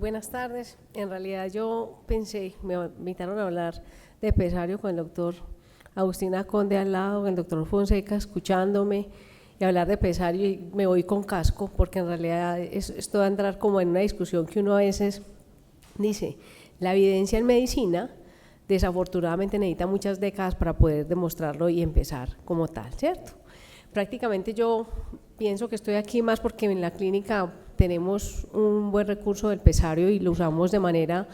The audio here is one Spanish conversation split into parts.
buenas tardes. En realidad yo pensé, me invitaron a hablar de pesario con el doctor Agustina Conde al lado, con el doctor Fonseca escuchándome y hablar de pesario, y me voy con casco porque en realidad esto va a entrar como en una discusión que uno a veces dice, la evidencia en medicina desafortunadamente necesita muchas décadas para poder demostrarlo y empezar como tal, ¿cierto? Prácticamente yo pienso que estoy aquí más porque en la clínica tenemos un buen recurso del pesario y lo usamos de manera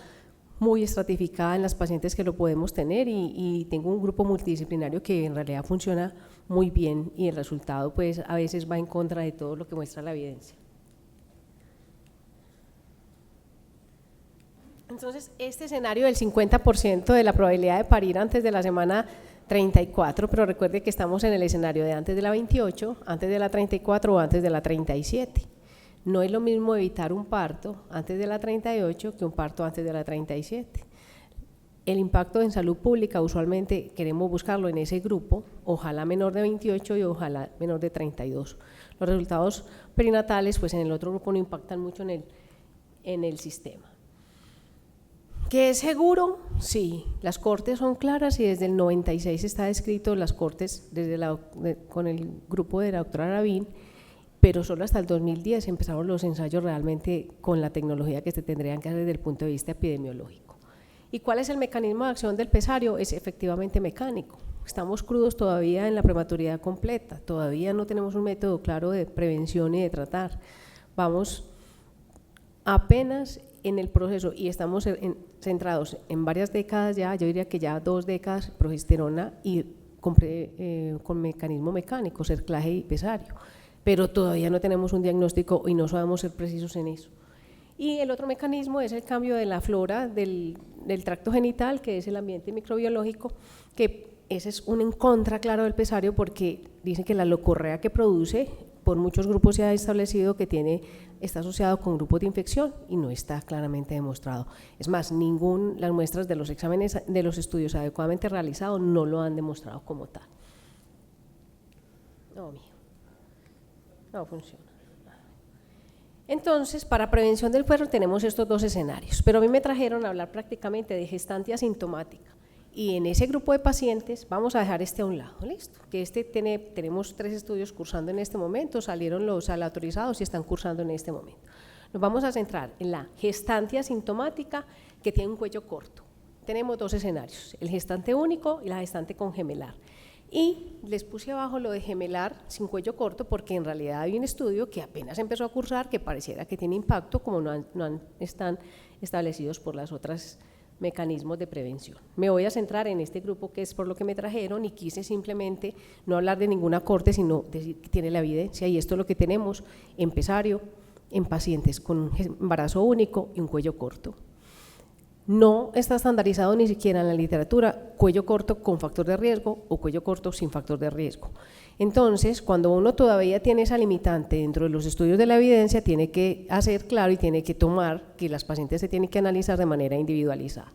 muy estratificada en las pacientes que lo podemos tener, y tengo un grupo multidisciplinario que en realidad funciona muy bien y el resultado pues a veces va en contra de todo lo que muestra la evidencia. Entonces, este escenario del 50% de la probabilidad de parir antes de la semana 34, pero recuerde que estamos en el escenario de antes de la 28, antes de la 34 o antes de la 37. No es lo mismo evitar un parto antes de la 38 que un parto antes de la 37. El impacto en salud pública usualmente queremos buscarlo en ese grupo, ojalá menor de 28 y ojalá menor de 32. Los resultados perinatales pues en el otro grupo no impactan mucho en el sistema. ¿Qué es seguro? Sí, las cortes son claras y desde el 96 está descrito las cortes con el grupo de la doctora Lavín, pero solo hasta el 2010 empezaron los ensayos realmente con la tecnología que se tendrían que hacer desde el punto de vista epidemiológico. ¿Y cuál es el mecanismo de acción del pesario? Es efectivamente mecánico. Estamos crudos todavía en la prematuridad completa, todavía no tenemos un método claro de prevención y de tratar. Vamos apenas en el proceso y estamos centrados en varias décadas ya, yo diría que ya 2 décadas, progesterona y con mecanismo mecánico, cerclaje y pesario, pero todavía no tenemos un diagnóstico y no sabemos ser precisos en eso. Y el otro mecanismo es el cambio de la flora del tracto genital, que es el ambiente microbiológico, que ese es un en contra claro del pesario porque dicen que la locorrea que produce, por muchos grupos se ha establecido que está asociado con grupos de infección y no está claramente demostrado. Es más, las muestras de los exámenes de los estudios adecuadamente realizados no lo han demostrado como tal. No funciona. Entonces, para prevención del puerro tenemos estos 2 escenarios, pero a mí me trajeron a hablar prácticamente de gestante asintomática. Y en ese grupo de pacientes vamos a dejar a un lado, ¿listo? Que tenemos 3 estudios cursando en este momento, salieron los aleatorizados y están cursando en este momento. Nos vamos a centrar en la gestante asintomática que tiene un cuello corto. Tenemos 2 escenarios, el gestante único y la gestante con gemelar. Y les puse abajo lo de gemelar sin cuello corto porque en realidad hay un estudio que apenas empezó a cursar que pareciera que tiene impacto, como no están establecidos por las otras mecanismos de prevención. Me voy a centrar en este grupo que es por lo que me trajeron y quise simplemente no hablar de ninguna corte, sino decir que tiene la evidencia, y esto es lo que tenemos en pesario en pacientes con un embarazo único y un cuello corto. No está estandarizado ni siquiera en la literatura cuello corto con factor de riesgo o cuello corto sin factor de riesgo. Entonces, cuando uno todavía tiene esa limitante dentro de los estudios de la evidencia, tiene que hacer claro y tiene que tomar que las pacientes se tienen que analizar de manera individualizada.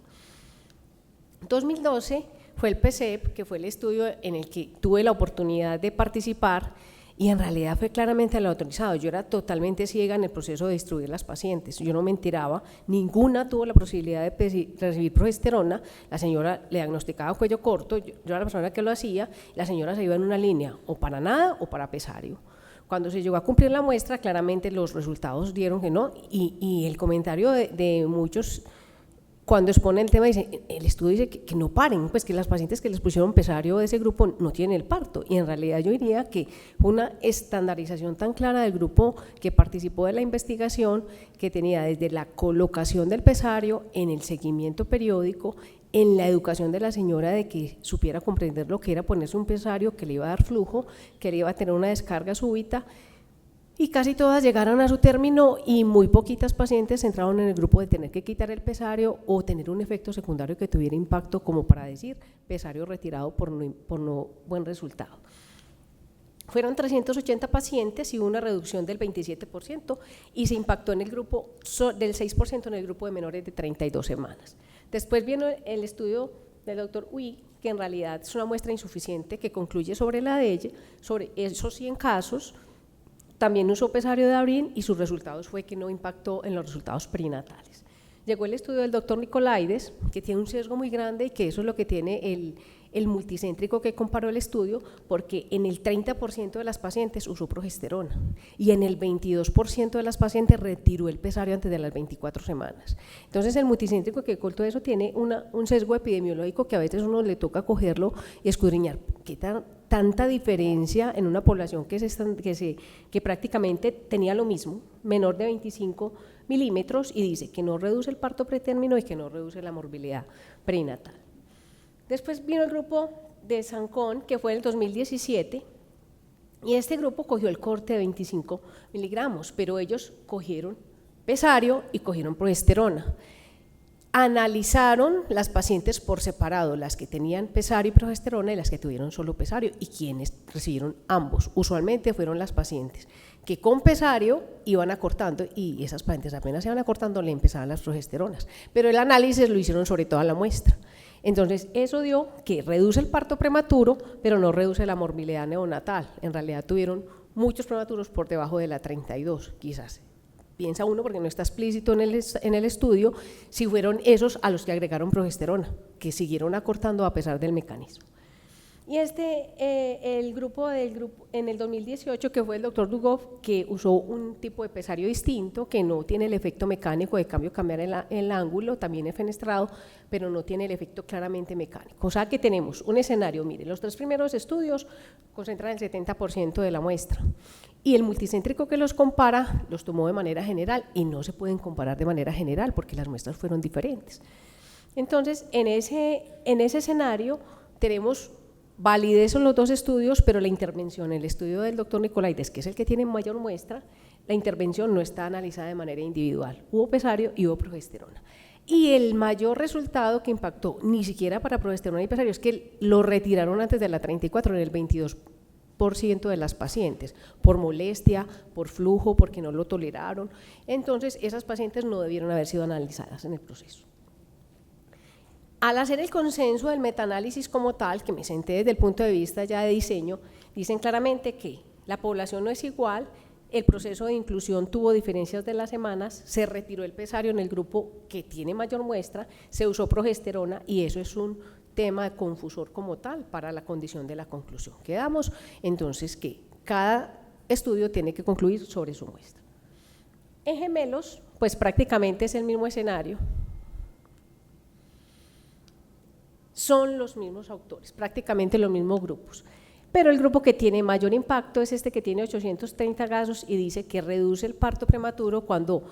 2012 fue el PCEP, que fue el estudio en el que tuve la oportunidad de participar y en realidad fue claramente aleatorizado. Yo era totalmente ciega en el proceso de distribuir las pacientes, yo no me enteraba, ninguna tuvo la posibilidad de recibir progesterona, la señora le diagnosticaba cuello corto, yo era la persona que lo hacía, la señora se iba en una línea o para nada o para pesario. Cuando se llegó a cumplir la muestra, claramente los resultados dieron que no, y el comentario de muchos cuando exponen el tema, dice, el estudio dice que no paren, pues que las pacientes que les pusieron pesario de ese grupo no tienen el parto, y en realidad yo diría que una estandarización tan clara del grupo que participó de la investigación, que tenía desde la colocación del pesario, en el seguimiento periódico, en la educación de la señora de que supiera comprender lo que era ponerse un pesario, que le iba a dar flujo, que le iba a tener una descarga súbita, y casi todas llegaron a su término y muy poquitas pacientes entraron en el grupo de tener que quitar el pesario o tener un efecto secundario que tuviera impacto, como para decir pesario retirado por no buen resultado. Fueron 380 pacientes y hubo una reducción del 27% y se impactó en el grupo del 6% en el grupo de menores de 32 semanas. Después vino el estudio del doctor Uy, que en realidad es una muestra insuficiente que concluye sobre la de ella, sobre esos 100 casos. También usó pesario de Lavín y sus resultados fue que no impactó en los resultados perinatales. Llegó el estudio del doctor Nicolaides, que tiene un sesgo muy grande y que eso es lo que tiene el multicéntrico que comparó el estudio, porque en el 30% de las pacientes usó progesterona y en el 22% de las pacientes retiró el pesario antes de las 24 semanas. Entonces el multicéntrico que ocultó eso tiene un sesgo epidemiológico que a veces uno le toca cogerlo y escudriñar. ¿Qué tanta diferencia en una población que prácticamente tenía lo mismo, menor de 25 milímetros, y dice que no reduce el parto pretérmino y que no reduce la morbilidad prenatal? Después vino el grupo de Sancón, que fue en el 2017, y este grupo cogió el corte de 25 miligramos, pero ellos cogieron pesario y cogieron progesterona. Analizaron las pacientes por separado, las que tenían pesario y progesterona y las que tuvieron solo pesario, y quienes recibieron ambos. Usualmente fueron las pacientes que con pesario iban acortando, y esas pacientes apenas se iban acortando le empezaban las progesteronas, pero el análisis lo hicieron sobre toda la muestra. Entonces eso dio que reduce el parto prematuro, pero no reduce la morbilidad neonatal. En realidad tuvieron muchos prematuros por debajo de la 32, quizás. Piensa uno, porque no está explícito en el estudio, si fueron esos a los que agregaron progesterona, que siguieron acortando a pesar del mecanismo. Y el grupo en el 2018, que fue el doctor Dugov, que usó un tipo de pesario distinto, que no tiene el efecto mecánico de cambiar el ángulo, también es fenestrado, pero no tiene el efecto claramente mecánico. O sea que tenemos un escenario, mire, los 3 primeros estudios concentran el 70% de la muestra, y el multicéntrico que los compara los tomó de manera general, y no se pueden comparar de manera general porque las muestras fueron diferentes. Entonces, en ese escenario tenemos validez en los 2 estudios, pero la intervención, el estudio del doctor Nicolaides, que es el que tiene mayor muestra, la intervención no está analizada de manera individual. Hubo pesario y hubo progesterona. Y el mayor resultado que impactó, ni siquiera para progesterona y pesario, es que lo retiraron antes de la 34 en el 22% de las pacientes, por molestia, por flujo, porque no lo toleraron. Entonces, esas pacientes no debieron haber sido analizadas en el proceso. Al hacer el consenso del metaanálisis como tal, que me senté desde el punto de vista ya de diseño, dicen claramente que la población no es igual, el proceso de inclusión tuvo diferencias de las semanas, se retiró el pesario en el grupo que tiene mayor muestra, se usó progesterona, y eso es un tema confusor como tal para la condición de la conclusión. Quedamos entonces que cada estudio tiene que concluir sobre su muestra. En gemelos, pues prácticamente es el mismo escenario. Son los mismos autores, prácticamente los mismos grupos, pero el grupo que tiene mayor impacto es este que tiene 830 casos y dice que reduce el parto prematuro cuando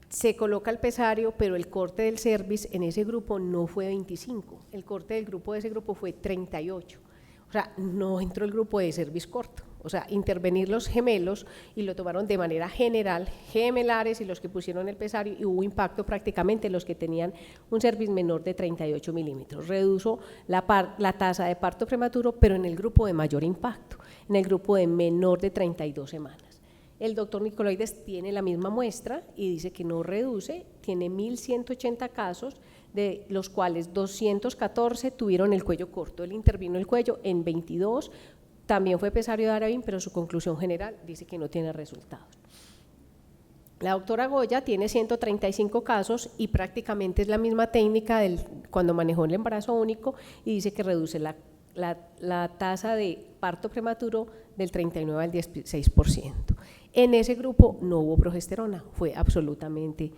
se coloca el pesario, pero el corte del cervix en ese grupo no fue 25, el corte del grupo de ese grupo fue 38, o sea, no entró el grupo de cervix corto. O sea, intervenir los gemelos y lo tomaron de manera general, gemelares y los que pusieron el pesario, y hubo impacto prácticamente en los que tenían un cervix menor de 38 milímetros. Redujo la tasa de parto prematuro, pero en el grupo de mayor impacto, en el grupo de menor de 32 semanas. El doctor Nicolaides tiene la misma muestra y dice que no reduce, tiene 1.180 casos, de los cuales 214 tuvieron el cuello corto. Él intervino el cuello en 22, también fue pesario de Arabin, pero su conclusión general dice que no tiene resultados. La doctora Goya tiene 135 casos y prácticamente es la misma técnica cuando manejó el embarazo único, y dice que reduce la tasa de parto prematuro del 39 al 16%. En ese grupo no hubo progesterona, fue absolutamente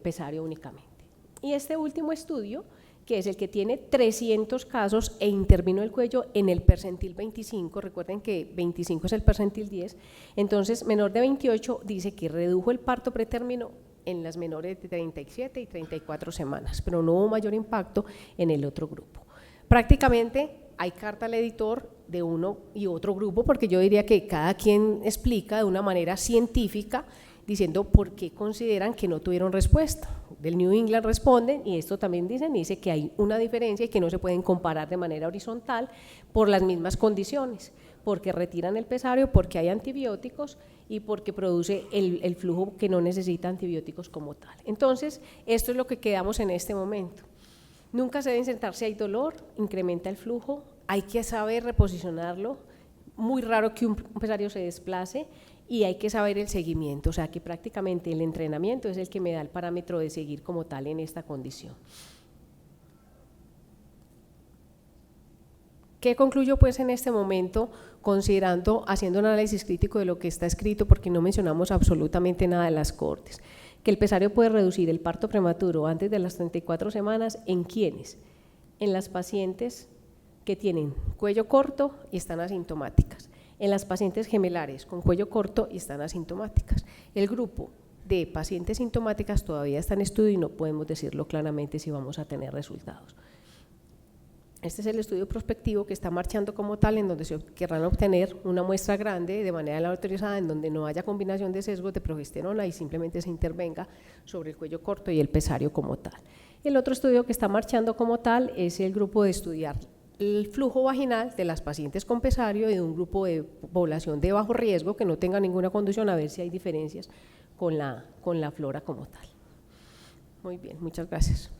pesario únicamente. Y este último estudio, que es el que tiene 300 casos e intervino el cuello en el percentil 25, recuerden que 25 es el percentil 10, entonces menor de 28 dice que redujo el parto pretérmino en las menores de 37 y 34 semanas, pero no hubo mayor impacto en el otro grupo. Prácticamente hay carta al editor de uno y otro grupo, porque yo diría que cada quien explica de una manera científica diciendo por qué consideran que no tuvieron respuesta. Del New England responden, y esto también dice que hay una diferencia y que no se pueden comparar de manera horizontal por las mismas condiciones, porque retiran el pesario, porque hay antibióticos y porque produce el flujo que no necesita antibióticos como tal. Entonces, esto es lo que quedamos en este momento. Nunca se deben sentar si hay dolor, incrementa el flujo, hay que saber reposicionarlo, muy raro que un pesario se desplace, y hay que saber el seguimiento, o sea que prácticamente el entrenamiento es el que me da el parámetro de seguir como tal en esta condición. ¿Qué concluyo pues en este momento considerando, haciendo un análisis crítico de lo que está escrito, porque no mencionamos absolutamente nada de las cohortes? Que el pesario puede reducir el parto prematuro antes de las 34 semanas, ¿en quiénes? En las pacientes que tienen cuello corto y están asintomáticas, en las pacientes gemelares con cuello corto y están asintomáticas. El grupo de pacientes sintomáticas todavía está en estudio y no podemos decirlo claramente si vamos a tener resultados. Este es el estudio prospectivo que está marchando como tal, en donde se querrán obtener una muestra grande de manera autorizada, en donde no haya combinación de sesgos de progesterona y simplemente se intervenga sobre el cuello corto y el pesario como tal. El otro estudio que está marchando como tal es el grupo de estudiar el flujo vaginal de las pacientes con pesario y de un grupo de población de bajo riesgo que no tenga ninguna condición, a ver si hay diferencias con la flora como tal. Muy bien, muchas gracias.